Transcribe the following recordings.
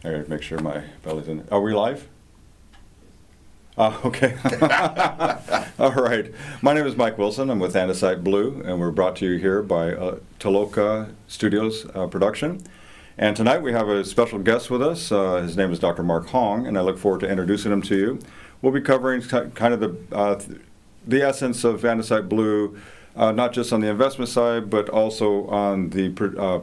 I gotta make sure my belly's in. Are we live? Okay. All right. My name is Mike Wilson. I'm with Andesite Blue, and we're brought to you here by Toloka Studio Production. And tonight we have a special guest with us. His name is Dr. Mark Hong, and I look forward to introducing him to you. We'll be covering kind of the essence of Andesite Blue, not just on the investment side, but also on the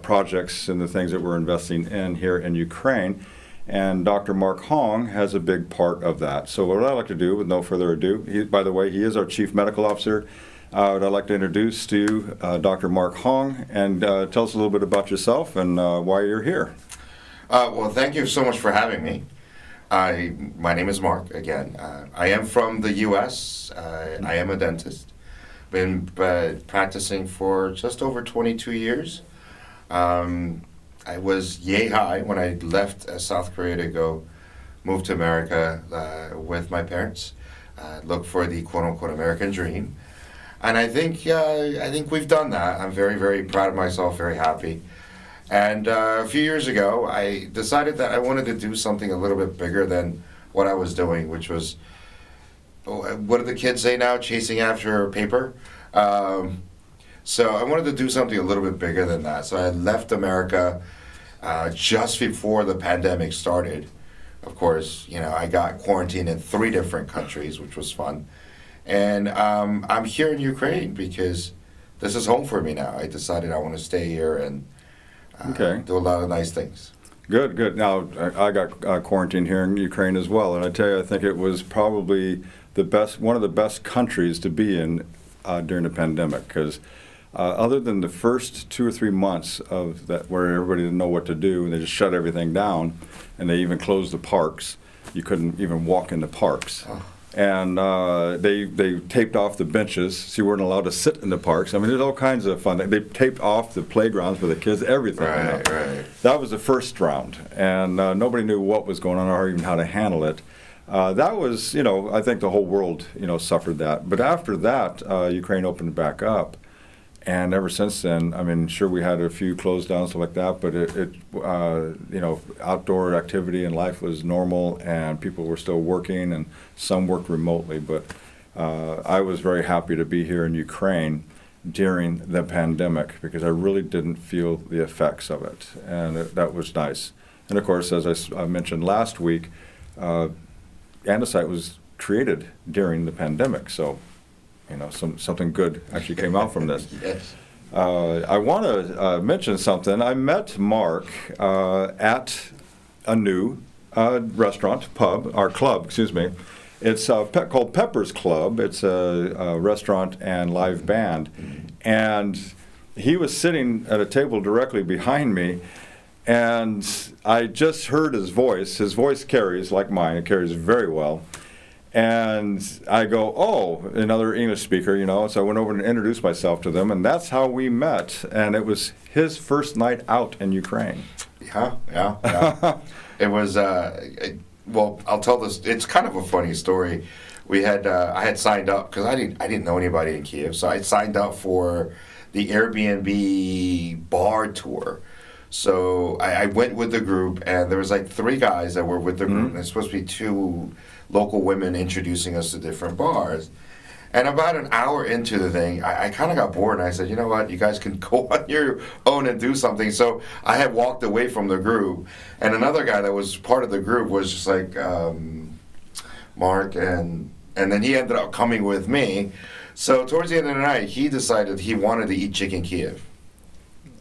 projects and the things that we're investing in here in Ukraine. And Dr. Mark Hong has a big part of that. So what I'd like to do, with no further ado, by the way, he is our Chief Medical Officer. I'd like to introduce to you Dr. Mark Hong, and tell us a little bit about yourself and why you're here. Well, thank you so much for having me. My name is Mark, again. I am from the U.S. I am a dentist. Been practicing for just over 22 years. I was yay high when I left South Korea to go move to America with my parents. Look for the quote-unquote American dream. And I think we've done that. I'm very, very proud of myself, very happy. And a few years ago, I decided that I wanted to do something a little bit bigger than what I was doing, which was, what do the kids say now, chasing after paper? So I wanted to do something a little bit bigger than that. So I left America just before the pandemic started. Of course, I got quarantined in 3 different countries, which was fun. And I'm here in Ukraine because this is home for me now. I decided I want to stay here and do a lot of nice things. Good, good. Now, I got quarantined here in Ukraine as well, and I tell you, I think it was probably one of the best countries to be in during the pandemic, because other than the first 2 or 3 months of that, where everybody didn't know what to do, and they just shut everything down, and they even closed the parks. You couldn't even walk in the parks. Oh. And they taped off the benches, so you weren't allowed to sit in the parks. I mean, there's all kinds of fun. They taped off the playgrounds for the kids, everything. Right. That was the first round, and nobody knew what was going on or even how to handle it. That was, I think the whole world, suffered that. But after that, Ukraine opened back up. And ever since then, I mean, sure, we had a few closed down, stuff like that, but outdoor activity and life was normal, and people were still working, and some worked remotely. But I was very happy to be here in Ukraine during the pandemic, because I really didn't feel the effects of it, and that was nice. And of course, as I mentioned last week, Andesite was created during the pandemic, so something good actually came out from this. Yes. I want to mention something. I met Mark at a new club. It's called Pepper's Club. It's a restaurant and live band. And he was sitting at a table directly behind me, and I just heard his voice. His voice carries, like mine, it carries very well. And I go, oh, another English speaker, so I went over and introduced myself to them, and that's how we met. And it was his first night out in Ukraine. Yeah. It was, well, I'll tell this, it's kind of a funny story. We had, I had signed up, because I didn't know anybody in Kiev, so I signed up for the Airbnb bar tour. So I went with the group, and there was like 3 guys that were with the group, and there's supposed to be 2 local women introducing us to different bars. And about an hour into the thing, I kind of got bored, and I said, you know what, you guys can go on your own and do something. So I had walked away from the group, and another guy that was part of the group was just like, Mark, and then he ended up coming with me. So towards the end of the night, he decided he wanted to eat chicken Kiev.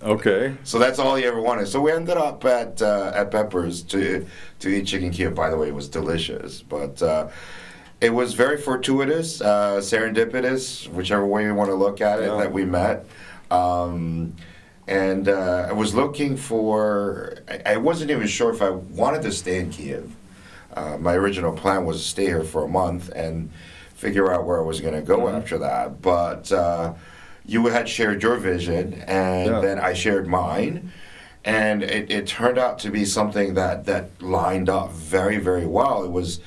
Okay. So that's all he ever wanted. So we ended up at Pepper's to eat chicken Kiev. By the way, it was delicious, but it was very fortuitous, serendipitous, whichever way you want to look at it, that we met. And I was looking for. I wasn't even sure if I wanted to stay in Kiev. My original plan was to stay here for a month and figure out where I was going to go after that, but. You had shared your vision, and then I shared mine, and it turned out to be something that lined up very, very well. It was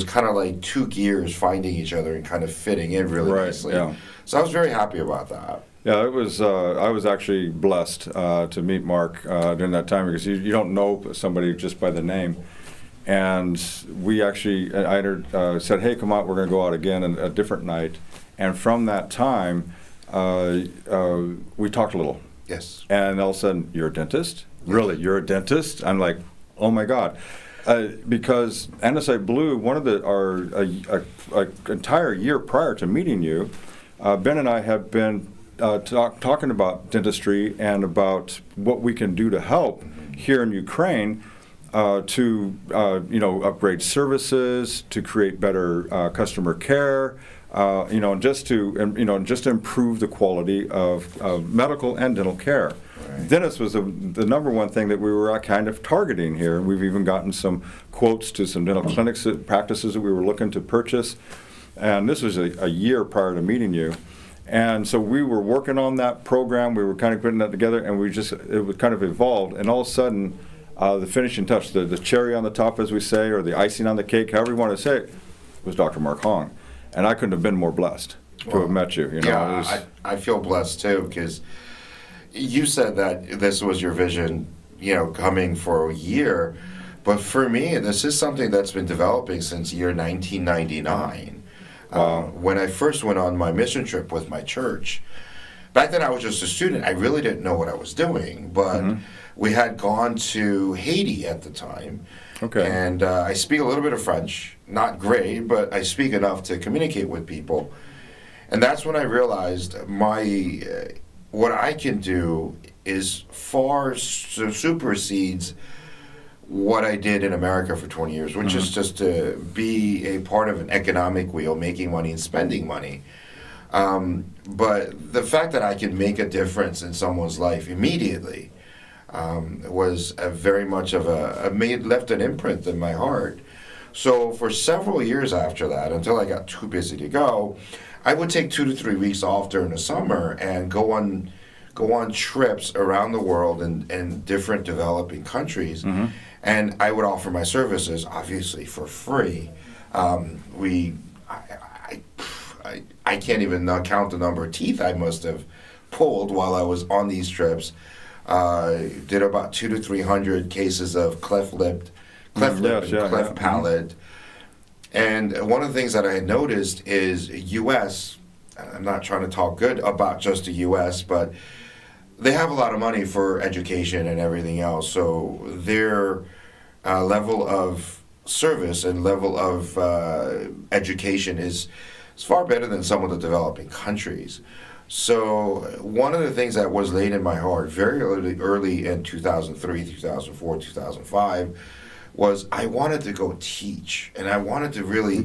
kind of like 2 gears finding each other and kind of fitting in really nicely. Yeah. So I was very happy about that. Yeah, it was. I was actually blessed to meet Mark during that time because you don't know somebody just by the name. And we actually, said, "Hey, come out. We're going to go out again a different night." And from that time, we talked a little. Yes. And all of a sudden, "You're a dentist? Really? You're a dentist?" I'm like, "Oh my God." Because Andesite Blue, one of our entire year prior to meeting you, Ben and I have been talking about dentistry and about what we can do to help here in Ukraine to upgrade services, to create better customer care, just to improve the quality of medical and dental care. Right. Dentist was the number one thing that we were kind of targeting here, and we've even gotten some quotes to some dental clinics, practices that we were looking to purchase. And this was a year prior to meeting you. And so we were working on that program. We were kind of putting that together, and it was kind of evolved. And all of a sudden, the finishing touch, the cherry on the top, as we say, or the icing on the cake, however you want to say it, was Dr. Mark Hong. And I couldn't have been more blessed to have met you. I feel blessed too, because you said that this was your vision, coming for a year. But for me, this is something that's been developing since year 1999. When I first went on my mission trip with my church. Back then I was just a student. I really didn't know what I was doing, but we had gone to Haiti at the time. Okay. And I speak a little bit of French, not great, but I speak enough to communicate with people. And that's when I realized what I can do is far supersedes what I did in America for 20 years, which is just to be a part of an economic wheel, making money and spending money. But the fact that I can make a difference in someone's life immediately was very much of left an imprint in my heart. So for several years after that, until I got too busy to go, I would take 2 to 3 weeks off during the summer and go on trips around the world in different developing countries. And I would offer my services, obviously, for free. I can't even count the number of teeth I must have pulled while I was on these trips. Did about 200 to 300 cases of cleft lip and cleft palate. And one of the things that I had noticed is U.S., I'm not trying to talk good about just the U.S., but they have a lot of money for education and everything else. So their level of service and level of education is far better than some of the developing countries. So one of the things that was laid in my heart very early in 2003, 2004, 2005 was I wanted to go teach. And I wanted to really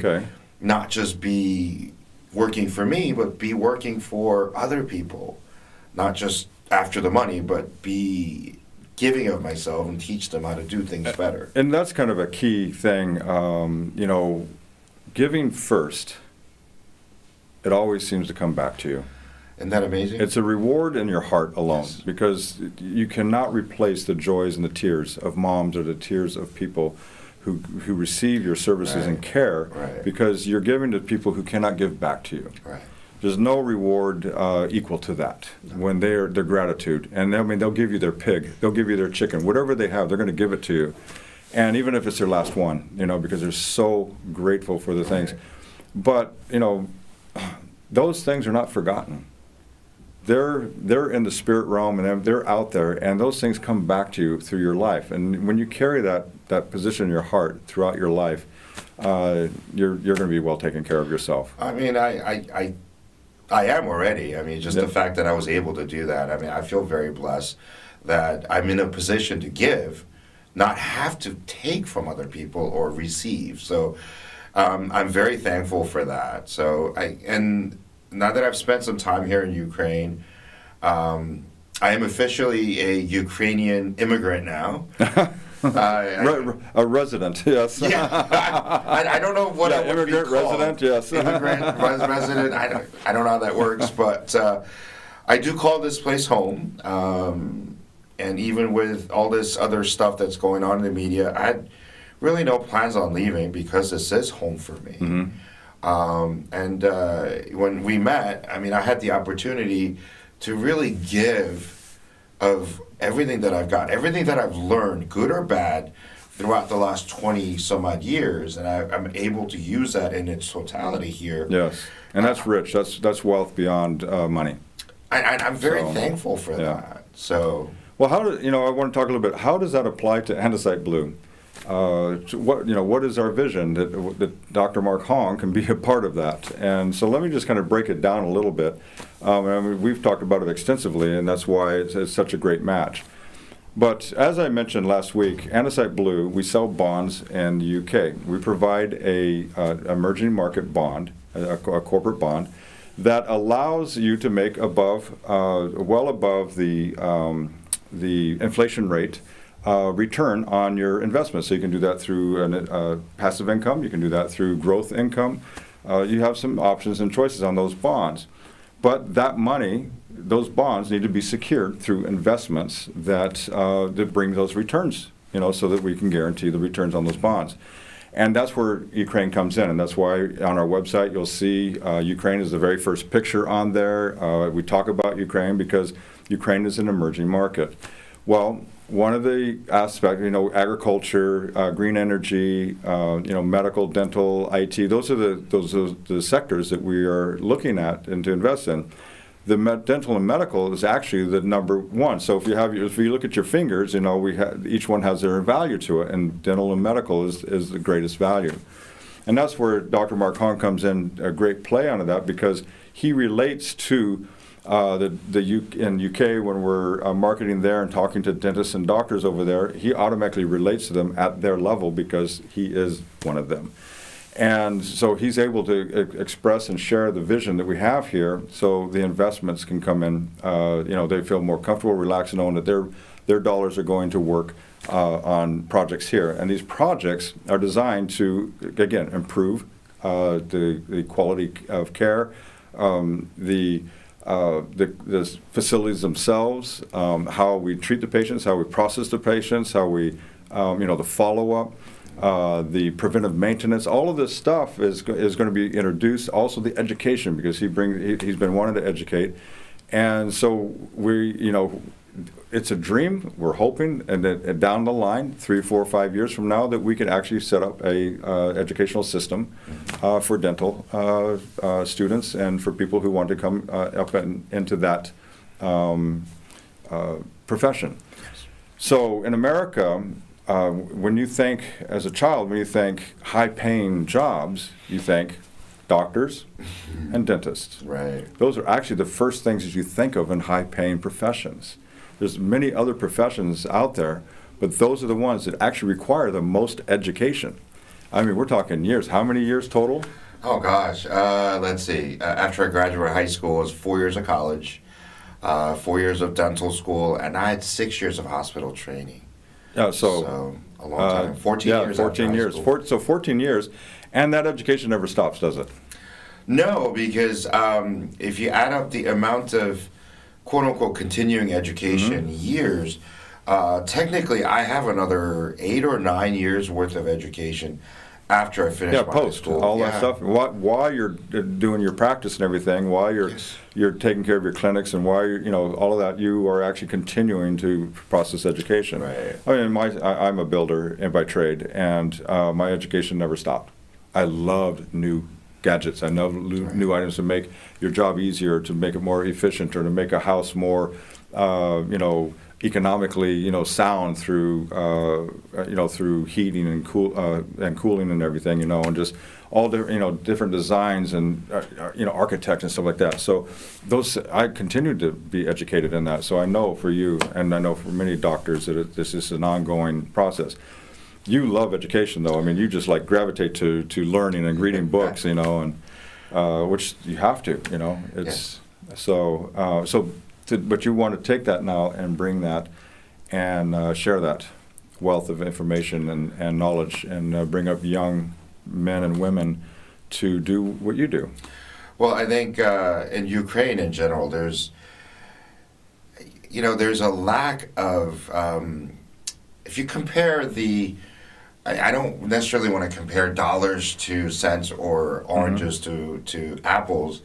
not just be working for me, but be working for other people. Not just after the money, but be giving of myself and teach them how to do things better. And that's kind of a key thing, giving first, it always seems to come back to you. Isn't that amazing? It's a reward in your heart alone, because you cannot replace the joys and the tears of moms or the tears of people who receive your services and care, because you're giving to people who cannot give back to you. Right. There's no reward equal to that when their gratitude. And they'll give you their pig, they'll give you their chicken, whatever they have, they're going to give it to you. And even if it's their last one, because they're so grateful for the things. But, those things are not forgotten. They're in the spirit realm, and they're out there, and those things come back to you through your life. And when you carry that position in your heart throughout your life, you're going to be well taken care of yourself. I mean, I am already. I mean, just the fact that I was able to do that. I mean, I feel very blessed that I'm in a position to give, not have to take from other people or receive. So I'm very thankful for that. So and now that I've spent some time here in Ukraine, I am officially a Ukrainian immigrant now. A resident, yes. Yeah, I don't know what it would immigrant be called. resident, yes. Immigrant resident. I don't know how that works, but I do call this place home. And even with all this other stuff that's going on in the media, I had really no plans on leaving because this is home for me. And when we met, I mean, I had the opportunity to really give of everything that I've got, everything that I've learned, good or bad, throughout the last 20 some odd years, and I'm able to use that in its totality here. Yes, and that's rich. That's wealth beyond money. I'm very thankful for that. So, well, how do I want to talk a little bit. How does that apply to Andesite Blue? What is our vision that Dr. Mark Hong can be a part of that? And so let me just kind of break it down a little bit. I mean, we've talked about it extensively, and that's why it's such a great match. But as I mentioned last week, Andesite Blue, we sell bonds in the UK. We provide a emerging market bond, a corporate bond, that allows you to make well above the inflation rate return on your investment. So you can do that through passive income. You can do that through growth income. You have some options and choices on those bonds. But that money, those bonds need to be secured through investments that bring those returns, so that we can guarantee the returns on those bonds. And that's where Ukraine comes in, and that's why on our website you'll see Ukraine is the very first picture on there. We talk about Ukraine because Ukraine is an emerging market. Well, one of the aspects, agriculture, green energy, medical, dental, IT, those are the sectors that we are looking at and to invest in. The dental and medical is actually the number one. So if you look at your fingers, each one has their value to it, and dental and medical is the greatest value. And that's where Dr. Mark Hong comes in a great play onto that, because he relates to in UK when we're marketing there and talking to dentists and doctors over there, he automatically relates to them at their level because he is one of them. And so he's able to express and share the vision that we have here, so the investments can come in. They feel more comfortable, relaxed, knowing that their dollars are going to work on projects here. And these projects are designed to, again, improve the quality of care, the facilities themselves, how we treat the patients, how we process the patients, how we, the follow-up. The preventive maintenance, all of this stuff is going to be introduced. Also, the education, because he's been wanting to educate, and so it's a dream. We're hoping, and that down the line, 3, 4, 5 years from now, that we can actually set up a educational system for dental students and for people who want to come up into that profession. So in America. When you think, as a child, when you think high-paying jobs, you think doctors and dentists. Right. Those are actually the first things that you think of in high-paying professions. There's many other professions out there, but those are the ones that actually require the most education. I mean, we're talking years. How many years total? Oh, gosh. Let's see. After I graduated high school, it was 4 years of college, 4 years of dental school, and I had 6 years of hospital training. Yeah, so a long time. 14 years. 14 years. 14 years, and that education never stops, does it? No, because if you add up the amount of quote-unquote continuing education years, technically I have another 8 or 9 years worth of education after I finish my post school. all that stuff. While you're doing your practice and everything, while you're taking care of your clinics, and while all of that, you are actually continuing to process education. Right. I mean, I'm a builder by trade, and my education never stopped. I loved new gadgets. I love new items to make your job easier, to make it more efficient, or to make a house more, economically, sound through, through heating and cooling and everything, and just all different designs and, architects and stuff like that. So I continue to be educated in that. So I know for you, and I know for many doctors, that this is an ongoing process. You love education, though. I mean, you just gravitate to learning and reading books, and which you have to, It's but you want to take that now and bring that and share that wealth of information and knowledge, and bring up young men and women to do what you do. Well, I think in Ukraine in general, there's a lack of, if you compare I don't necessarily want to compare dollars to cents or oranges to apples,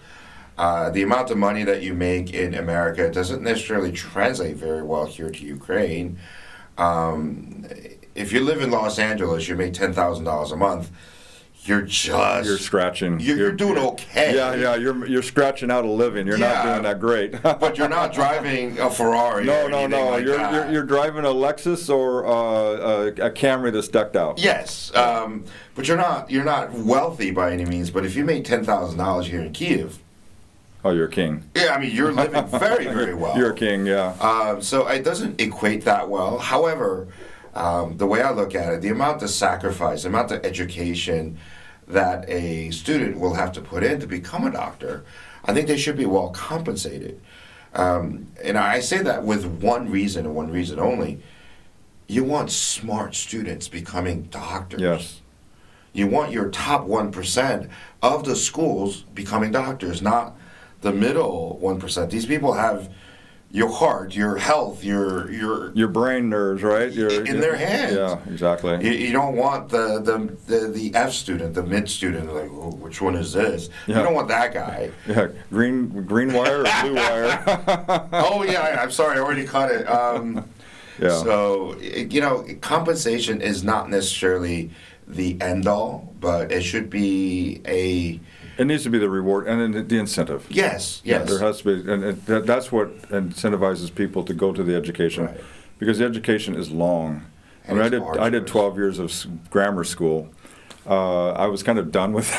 The amount of money that you make in America doesn't necessarily translate very well here to Ukraine. If you live in Los Angeles, you make $10,000 a month. You're scratching. You're doing okay. Yeah. You're scratching out a living. You're not doing that great. But you're not driving a Ferrari. No. Like you're driving a Lexus or a Camry that's decked out. Yes, but you're not wealthy by any means. But if you make $10,000 here in Kiev, oh, you're a king. Yeah, I mean you're living very, very well. You're a king, yeah. So it doesn't equate that well. However, the way I look at it, the amount of sacrifice, the amount of education that a student will have to put in to become a doctor, I think they should be well compensated. And I say that with one reason and one reason only. You want smart students becoming doctors. Yes. You want your top 1% of the schools becoming doctors, not the middle 1%. These people have your heart, your health, your brain nerves, right? In their hands. Yeah, exactly. You don't want the F student, the mid student, like, oh, which one is this? Yeah. You don't want that guy. Yeah, green wire or blue wire? Oh yeah, I'm sorry, I already cut it. Yeah. So compensation is not necessarily the end all, but it should be It needs to be the reward and then the incentive. Yes. Yeah, there has to be, and that's what incentivizes people to go to the education, Right. because the education is long. And I did 12 years of grammar school. I was kind of done with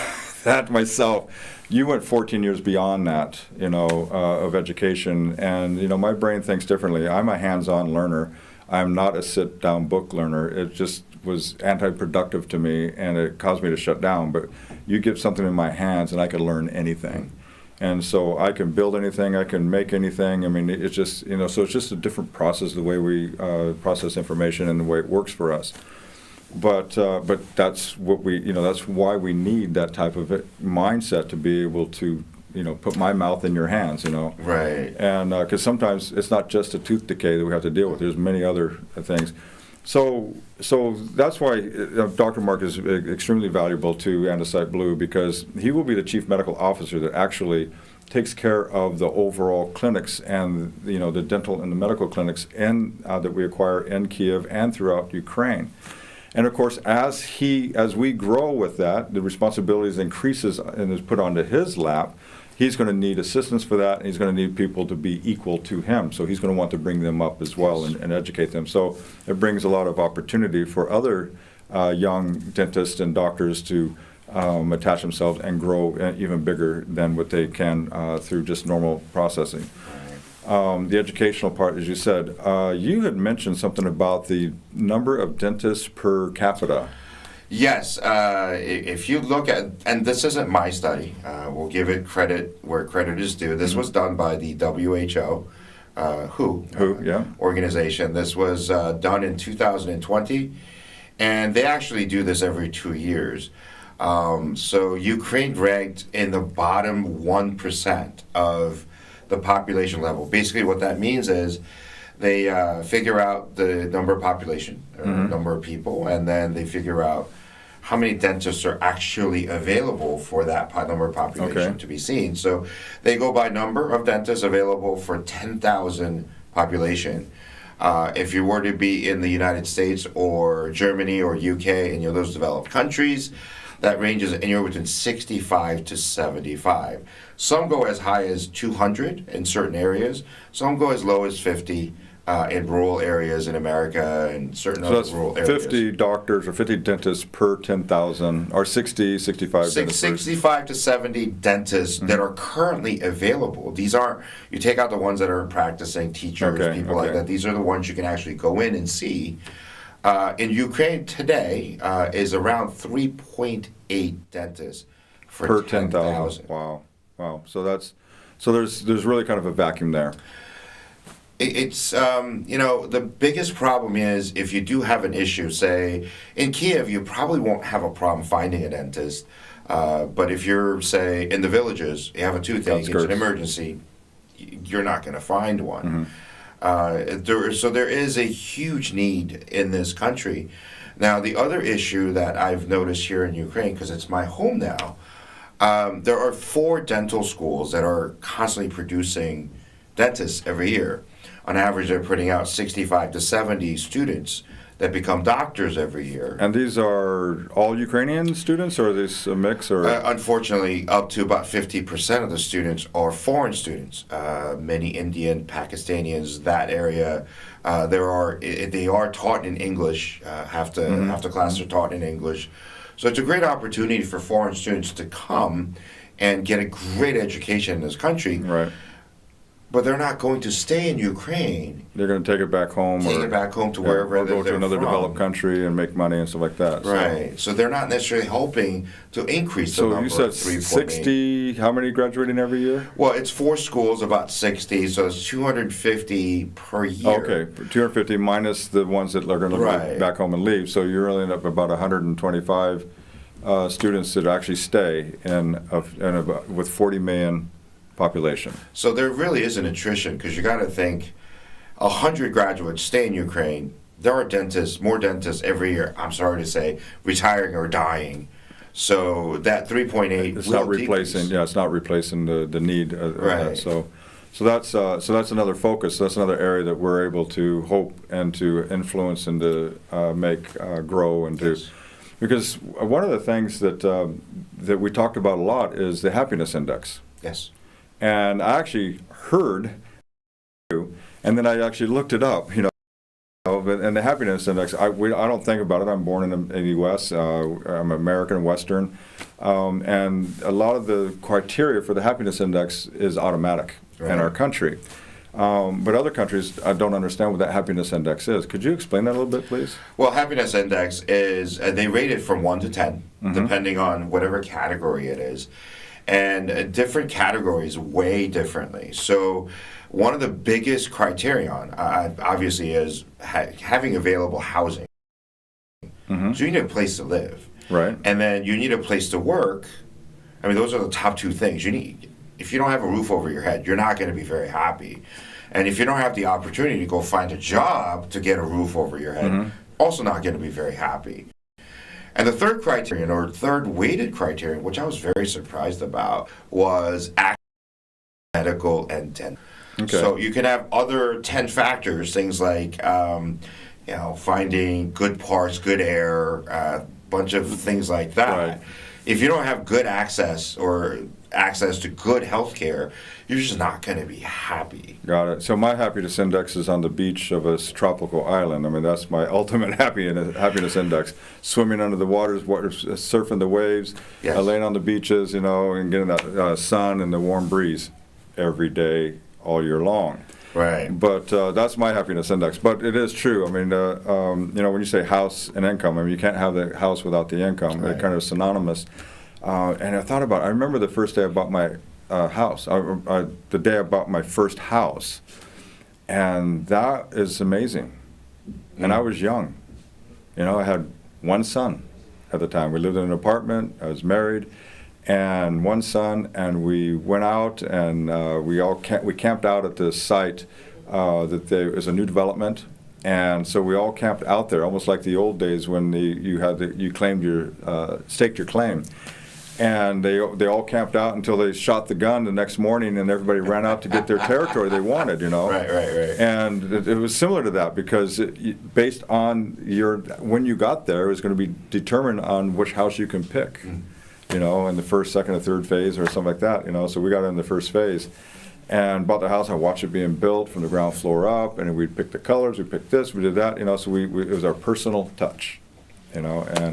that myself. You went 14 years beyond that, of education, and my brain thinks differently. I'm a hands-on learner. I'm not a sit-down book learner. It just was anti-productive to me, and it caused me to shut down. But you give something in my hands, and I can learn anything. And so I can build anything, I can make anything. I mean, it's just, so it's just a different process, the way we process information and the way it works for us. But that's what that's why we need that type of mindset to be able to, put my mouth in your hands, Right. And because sometimes it's not just a tooth decay that we have to deal with. There's many other things. So that's why Dr. Mark is extremely valuable to Andesite Blue, because he will be the chief medical officer that actually takes care of the overall clinics and the dental and the medical clinics that we acquire in Kiev and throughout Ukraine. And of course, as we grow with that, the responsibilities increases and is put onto his lap. He's going to need assistance for that, and he's going to need people to be equal to him. So he's going to want to bring them up as well and educate them. So it brings a lot of opportunity for other young dentists and doctors to attach themselves and grow even bigger than what they can through just normal processing. The educational part, as you said, you had mentioned something about the number of dentists per capita. Yes, if you look at, and this isn't my study, we'll give it credit where credit is due. This was done by the WHO, organization. This was done in 2020, and they actually do this every 2 years. So Ukraine ranked in the bottom 1% of the population level. Basically what that means is they figure out the number of population, or number of people, and then they figure out how many dentists are actually available for that number of population to be seen. So they go by number of dentists available for 10,000 population. If you were to be in the United States or Germany or UK and those developed countries, that ranges anywhere between 65 to 75. Some go as high as 200 in certain areas. Some go as low as 50 in rural areas in America and certain other rural areas. 50 doctors or 50 dentists per 10,000, or 60, 65 dentists. 65 to 70 dentists that are currently available. These aren't, you take out the ones that are practicing, teachers, people like that. These are the ones you can actually go in and see. In Ukraine today is around 3.8 dentists per 10,000. Wow. So there's really kind of a vacuum there. It's the biggest problem is if you do have an issue, say in Kiev, you probably won't have a problem finding a dentist. But if you're, say, in the villages, you have a toothache, it's an emergency, you're not going to find one. So there is a huge need in this country. Now, the other issue that I've noticed here in Ukraine, because it's my home now, There are 4 dental schools that are constantly producing dentists every year. On average, they're putting out 65 to 70 students that become doctors every year. And these are all Ukrainian students, or is this a mix? Or Unfortunately, up to about 50% of the students are foreign students. Many Indian, Pakistanians, that area. They are taught in English. Half the class are taught in English. So it's a great opportunity for foreign students to come and get a great education in this country. Right. But they're not going to stay in Ukraine. They're going to take it back home. Take it back home to wherever or go they're to another from. developed country and make money and stuff like that. Right. So they're not necessarily hoping to increase the number. So you of said 3.8. 60, how many graduating every year? Well, it's 4 schools, about 60, so it's 250 per year. Okay, 250 minus the ones that are going to Right. go back home and leave. So you're only up about 125 students that actually stay with 40 million population. So there really is an attrition, because you got to think 100 graduates stay in Ukraine. There are more dentists every year, I'm sorry to say, retiring or dying. So that 3.8 It's will not replacing. decrease. Yeah, it's not replacing the need. Right. So that's another focus. That's another area that we're able to hope and to influence and to make grow and to. Yes. Because one of the things that we talked about a lot is the happiness index. Yes. And I actually heard, and then I actually looked it up, and the happiness index, I don't think about it. I'm born in the U.S., I'm American, Western, and a lot of the criteria for the happiness index is automatic in our country. But other countries don't understand what that happiness index is. Could you explain that a little bit, please? Well, happiness index is, they rate it from 1 to 10, depending on whatever category it is. And different categories weigh differently. So one of the biggest criterion, obviously, is having available housing. So you need a place to live. Right. And then you need a place to work. I mean, those are the top 2 things. If you don't have a roof over your head, you're not going to be very happy. And if you don't have the opportunity to go find a job to get a roof over your head, also not going to be very happy. And the third criterion, or third weighted criterion, which I was very surprised about, was medical and dental. Okay. So you can have other 10 factors, things like finding good parts, good air, a bunch of things like that. Right. If you don't have good access to good health care, you're just not going to be happy. Got it. So my happiness index is on the beach of a tropical island. I mean, that's my ultimate happiness index. Swimming under the waters, surfing the waves, Yes. laying on the beaches, and getting that sun and the warm breeze every day, all year long. Right. But that's my happiness index. But it is true. I mean, when you say house and income, I mean, you can't have the house without the income. Right. They're kind of synonymous. And I thought about it. I remember the first day I bought my house, the day I bought my first house. And that is amazing. And I was young. I had one son at the time. We lived in an apartment. I was married. And one son, and we went out, and we camped out at this site that there is a new development, and so we all camped out there, almost like the old days when you claimed staked your claim, and they all camped out until they shot the gun the next morning, and everybody ran out to get their territory they wanted, Right. And it was similar to that, because based on when you got there, it was going to be determined on which house you can pick. In the first, second, or third phase, or something like that. So we got in the first phase, and bought the house. I watched it being built from the ground floor up, and we'd pick the colors, we picked this, we did that. So it was our personal touch, and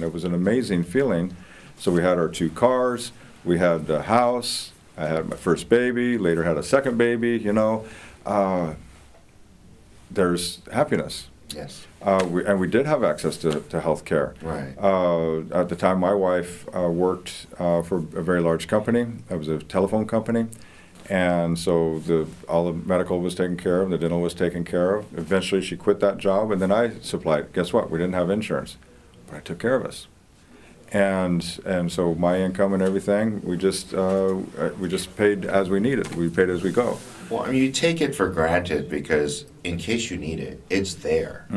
it was an amazing feeling. So we had our 2 cars, we had the house. I had my first baby. Later had a second baby. There's happiness. Yes. We did have access to health care. Right. At the time, my wife worked for a very large company. It was a telephone company. And so all the medical was taken care of, the dental was taken care of. Eventually, she quit that job, and then I supplied. Guess what? We didn't have insurance, but I took care of us. And so my income and everything, we just paid as we needed. We paid as we go. Well, I mean, you take it for granted because in case you need it, it's there.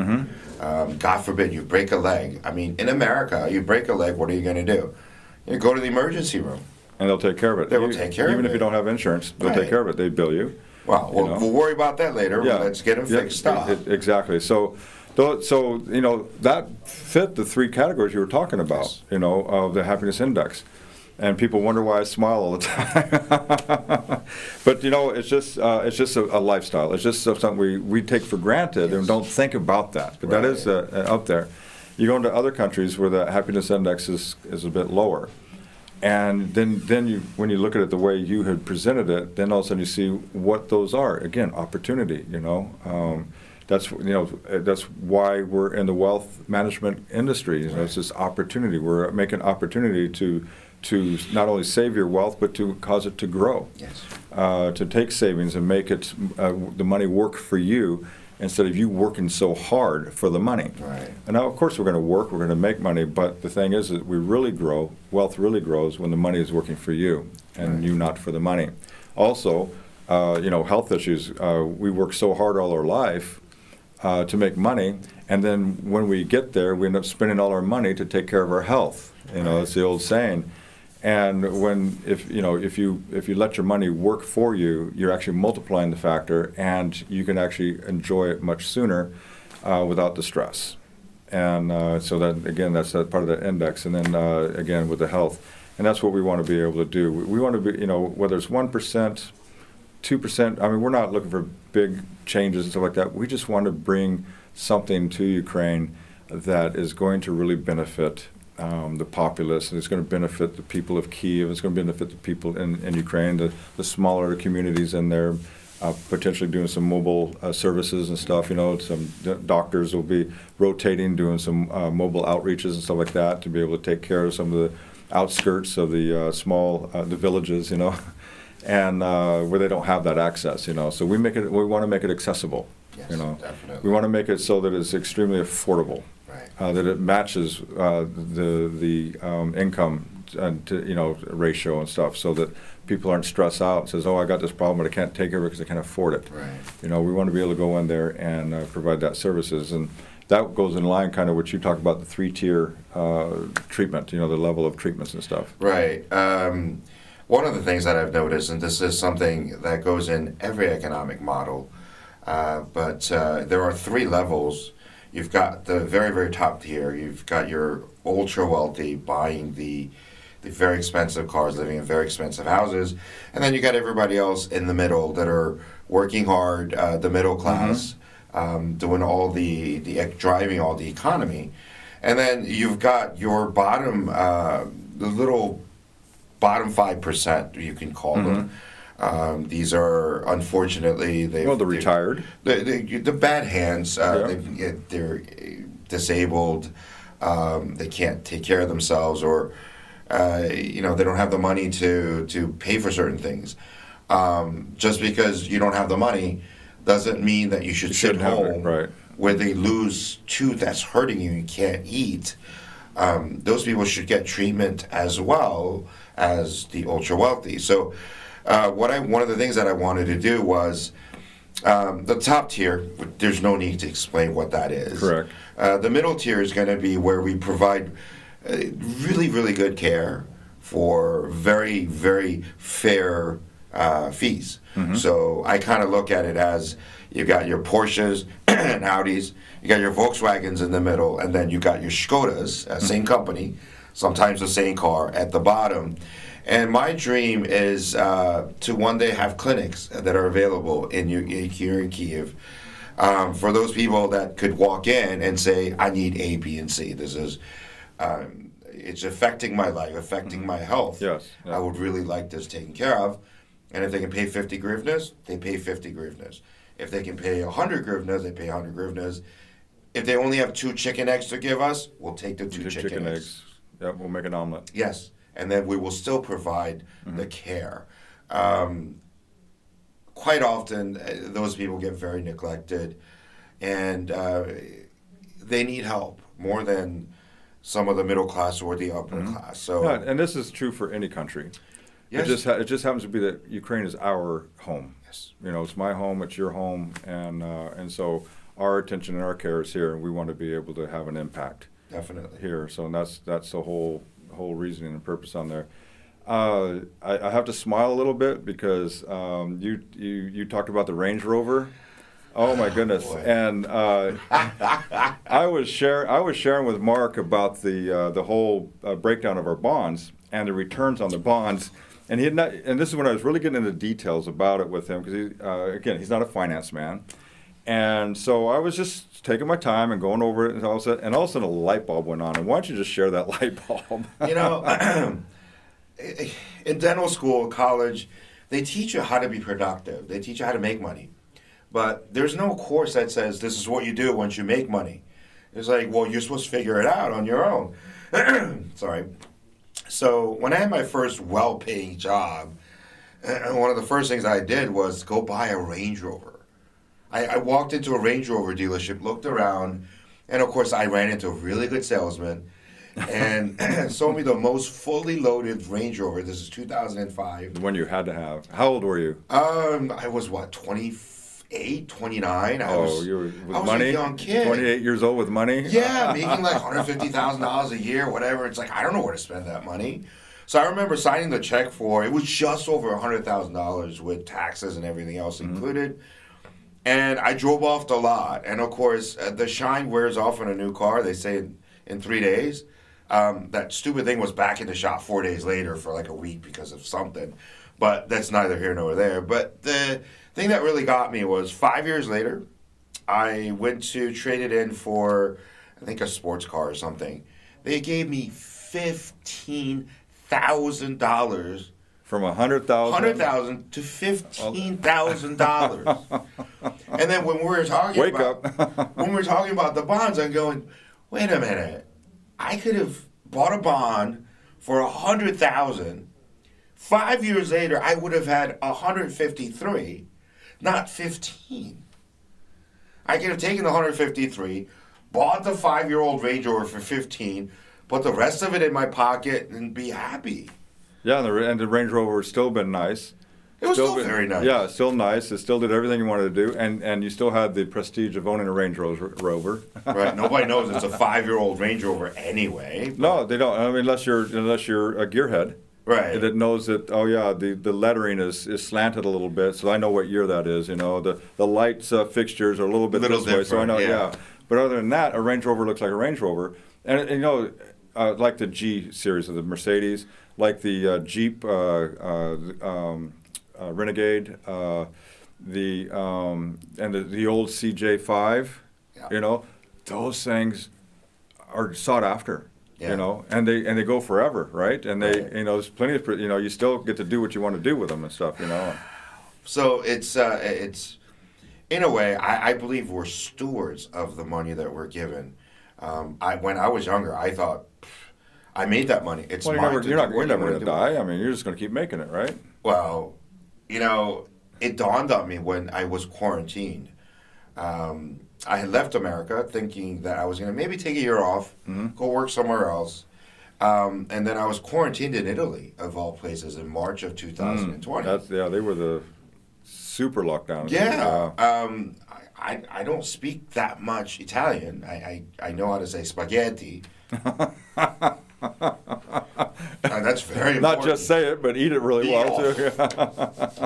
God forbid you break a leg. I mean, in America, you break a leg, what are you going to do? You go to the emergency room. and they'll take care of it. They will take care of it. Even if you don't have insurance, they'll take care of it. They bill you. Well, we'll worry about that later. Yeah. Let's get them fixed up. Exactly. So that fit the three categories you were talking about. Yes. Of the happiness index, and people wonder why I smile all the time. But it's just a lifestyle. It's just something we take for granted and don't think about that. But that is up there. You go into other countries where the happiness index is a bit lower. And then when you look at it the way you had presented it, then all of a sudden you see what those are. Again, opportunity. That's why we're in the wealth management industry. It's this opportunity. We're making opportunity to not only save your wealth, but to cause it to grow. Yes. To take savings and make it the money work for you, instead of you working so hard for the money. Right. And now, of course, we're going to work, we're going to make money, but the thing is that we really grow, wealth really grows when the money is working for you and you not for the money. Also, health issues, we work so hard all our life to make money, and then when we get there, we end up spending all our money to take care of our health. That's the old saying. And if you let your money work for you, you're actually multiplying the factor, and you can actually enjoy it much sooner without the stress. And so that again, that's that part of the index. And then again with the health, and that's what we want to be able to do. We want to be, whether it's 1%, 2%. I mean, we're not looking for big changes and stuff like that. We just want to bring something to Ukraine that is going to really benefit the populace, and it's going to benefit the people of Kyiv. It's going to benefit the people in Ukraine, the smaller communities in there, potentially doing some mobile services and stuff. Some doctors will be rotating, doing some mobile outreaches and stuff like that to be able to take care of some of the outskirts of the the villages, and where they don't have that access, So we want to make it accessible. Yes, definitely. We want to make it so that it's extremely affordable. Right. That it matches the income ratio and stuff, so that people aren't stressed out and says, "Oh, I got this problem, but I can't take it because I can't afford it." Right. We want to be able to go in there and provide that services, and that goes in line kind of what you talk about, the 3-tier treatment. The level of treatments and stuff. Right. One of the things that I've noticed, and this is something that goes in every economic model, but there are 3 levels. You've got the very, very top tier. You've got your ultra wealthy buying the very expensive cars, living in very expensive houses, and then you got everybody else in the middle that are working hard, the middle class, doing all the driving all the economy, and then you've got your bottom, the little bottom 5%, you can call them. These are, unfortunately, they're retired. The bad hands. They're disabled. They can't take care of themselves, or they don't have the money to pay for certain things. Just because you don't have the money doesn't mean that you should sit home where they lose tooth that's hurting you and can't eat. Those people should get treatment as well as the ultra wealthy. So. One of the things that I wanted to do was the top tier. There's no need to explain what that is. Correct. The middle tier is going to be where we provide really, really good care for very, very fair fees. So I kind of look at it as you got your Porsches and Audis, you got your Volkswagens in the middle, and then you got your Skodas, same company, sometimes the same car at the bottom. And my dream is to one day have clinics that are available here in Kyiv for those people that could walk in and say, I need A, B, and C. This is, it's affecting my life, affecting my health. Yes. I would really like this taken care of. And if they can pay 50 grivnas, they pay 50 grivnas. If they can pay 100 grivnas, they pay 100 grivnas. If they only have 2 chicken eggs to give us, we'll take the 2 chicken eggs. Yep, we'll make an omelet. Yes. And then we will still provide the care. Quite often, those people get very neglected, and they need help more than some of the middle class or the upper class. So, and this is true for any country. Yes. It just happens to be that Ukraine is our home. Yes. It's my home, it's your home, and so our attention and our care is here, and we want to be able to have an impact. Definitely. Here. So that's the whole reasoning and purpose on there. I have to smile a little bit because you talked about the Range Rover. Oh my goodness! Boy. And I was sharing with Mark about the whole breakdown of our bonds and the returns on the bonds. And he had not, and this is when I was really getting into details about it with him because again, he's not a finance man. And so I was just taking my time and going over it, and all of a sudden a light bulb went on. And why don't you just share that light bulb? You know, in dental school, college, they teach you how to be productive. They teach you how to make money. But there's no course that says this is what you do once you make money. It's like, well, you're supposed to figure it out on your own. Sorry. So when I had my first well-paying job, one of the first things I did was go buy a Range Rover. I walked into a Range Rover dealership, looked around, and of course I ran into a really good salesman and sold me the most fully loaded Range Rover. This is 2005. The one you had to have. How old were you? I was, 28, 29? You were with I was money? a young kid. 28 years old with money? Yeah, making like $150,000 a year, whatever. It's like, I don't know where to spend that money. So I remember signing the check for, it was just over $100,000 with taxes and everything else included. And I drove off the lot. And of course, the shine wears off on a new car, they say in 3 days. That stupid thing was back in the shop 4 days later for like a week because of something. But that's neither here nor there. But the thing that really got me was 5 years later, I went to trade it in for, I think, a sports car or something. They gave me $15,000. From $100,000 to $15,000. And then when we were talking when we were talking about the bonds, I'm going, wait a minute. I could have bought a bond for $100,000. 5 years later, I would have had 153, not 15. I could have taken the 153, bought the 5-year-old Range Rover for 15, put the rest of it in my pocket, and be happy. Yeah, and the Range Rover has still been nice. It was still very nice. Yeah, still nice. It still did everything you wanted to do, and you still had the prestige of owning a Range Rover. Right. Nobody knows it's a 5-year-old Range Rover anyway. No, they don't. I mean, unless you're a gearhead. Right. That knows that, oh yeah, the lettering is slanted a little bit, so I know what year that is. You know, the lights fixtures are a little bit this way, so I know. Yeah. But other than that, a Range Rover looks like a Range Rover, and you know, like the G series of the Mercedes, like the Jeep Renegade, and the old CJ5. Yeah. You know, those things are sought after. Yeah. You know, and they go forever, right? And they, you know, there's plenty of, you know, you still get to do what you want to do with them and stuff, you know. So it's in a way, I believe we're stewards of the money that we're given. When I was younger, I thought I made that money. It's well, mine. you're never going to die. I mean, you're just going to keep making it, right? Well, you know, it dawned on me when I was quarantined. I had left America thinking that I was going to maybe take a year off, go work somewhere else. And then I was quarantined in Italy, of all places, in March of 2020. They were the super lockdown. Yeah. I don't speak that much Italian. I know how to say spaghetti. That's very important. Not just say it, but eat it really well, too.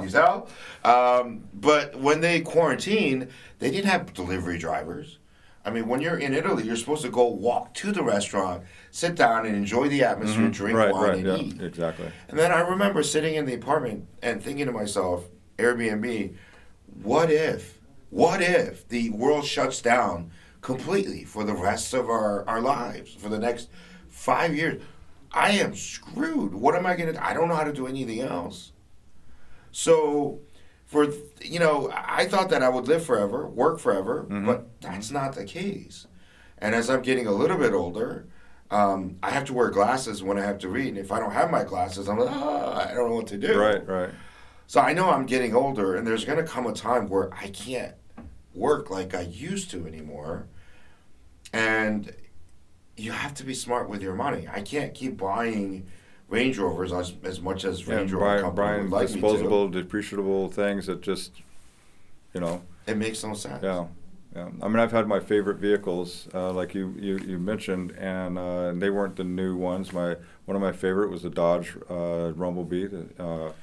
You tell? But when they quarantined, they didn't have delivery drivers. I mean, when you're in Italy, you're supposed to go walk to the restaurant, sit down and enjoy the atmosphere, drink wine, and eat. Exactly. And then I remember sitting in the apartment and thinking to myself, Airbnb, what if the world shuts down completely for the rest of our lives, for the next 5 years? I am screwed. What am I going to do? I don't know how to do anything else. So, I thought that I would live forever, work forever, but that's not the case. And as I'm getting a little bit older, I have to wear glasses when I have to read. And if I don't have my glasses, I'm like, I don't know what to do. Right. So I know I'm getting older, and there's going to come a time where I can't work like I used to anymore. And you have to be smart with your money. I can't keep buying Range Rovers as much as Range Rover Company would like me to. Disposable, depreciable things that just, you know. It makes no sense. Yeah. Yeah. I mean, I've had my favorite vehicles, like you mentioned, and they weren't the new ones. One of my favorite was the Dodge Rumblebee, the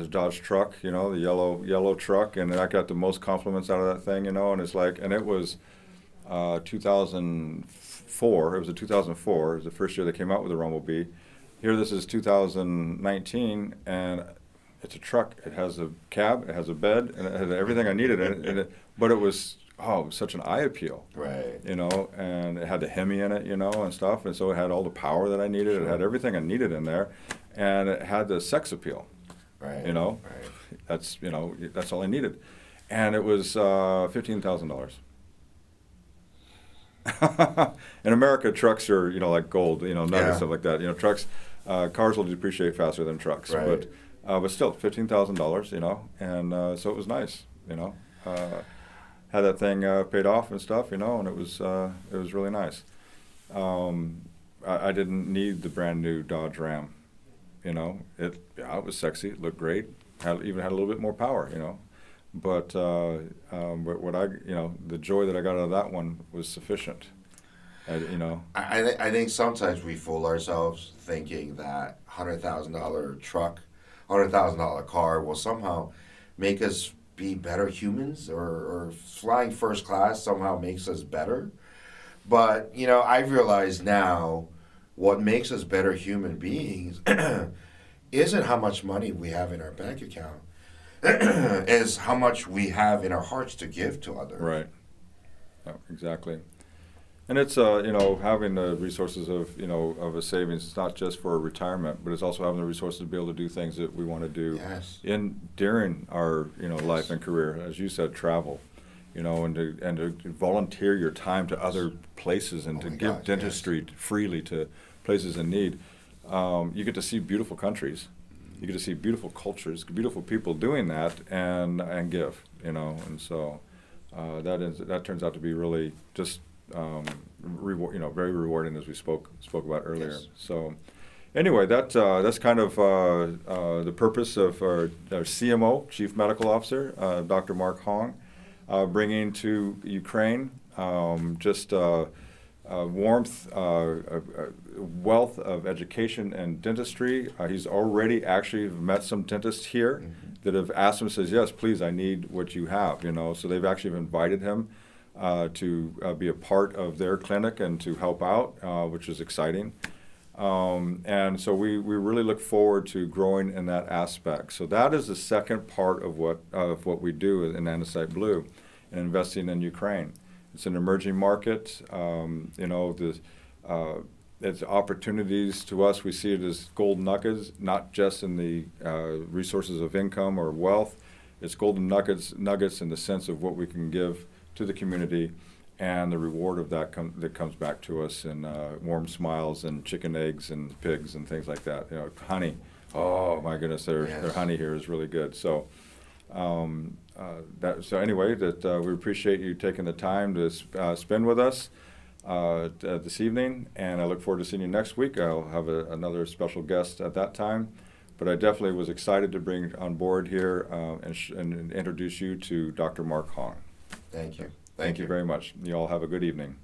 Dodge truck, the yellow truck, and I got the most compliments out of that thing, and it's like, and it was 2004. It was a 2004. It was the first year they came out with the Rumblebee. Here, this is 2019, and it's a truck. It has a cab, it has a bed, and it has everything I needed in it. But it was such an eye appeal, Right. And it had the Hemi in it, and stuff, and so it had all the power that I needed. Sure. It had everything I needed in there, and it had the sex appeal. Right. Right. That's that's all I needed, and it was $15,000. In America, trucks are like gold, nuggets, Yeah. stuff like that. Trucks, cars will depreciate faster than trucks, Right. but still $15,000, and so it was nice, had that thing paid off and stuff, and it was really nice. I didn't need the brand new Dodge Ram, it was sexy, it looked great, even had a little bit more power, but what the joy that I got out of that one was sufficient. I think sometimes we fool ourselves thinking that $100,000 truck, $100,000 car will somehow make us be better humans, or flying first class somehow makes us better. But, I've realized now what makes us better human beings isn't how much money we have in our bank account, is how much we have in our hearts to give to others. Right. Oh, exactly. And it's having the resources of a savings. It's not just for retirement, but it's also having the resources to be able to do things that we want to do Yes. during our life and career. As you said, travel, and to volunteer your time to other places and Oh to my give God, dentistry freely to places in need. You get to see beautiful countries. You get to see beautiful cultures, beautiful people doing that, and give, and so that turns out to be really just very rewarding, as we spoke about earlier. Yes. So anyway, that's kind of the purpose of our CMO, Chief Medical Officer, Dr. Mark Hong, bringing to Ukraine just warmth, wealth of education and dentistry. He's already actually met some dentists here that have asked him, says, yes, please, I need what you have, So they've actually invited him to be a part of their clinic and to help out, which is exciting. And so we really look forward to growing in that aspect. So that is the second part of what we do in Andesite Blue, and investing in Ukraine. It's an emerging market. It's opportunities to us. We see it as golden nuggets, not just in the resources of income or wealth. It's golden nuggets in the sense of what we can give to the community, and the reward of that that comes back to us in warm smiles and chicken eggs and pigs and things like that. Honey. Oh my goodness, their honey here is really good. So. Anyway, we appreciate you taking the time to spend with us this evening, and I look forward to seeing you next week. I'll have another special guest at that time, but I definitely was excited to bring on board here and introduce you to Dr. Mark Hong. Thank you. Thank you very much. You all have a good evening.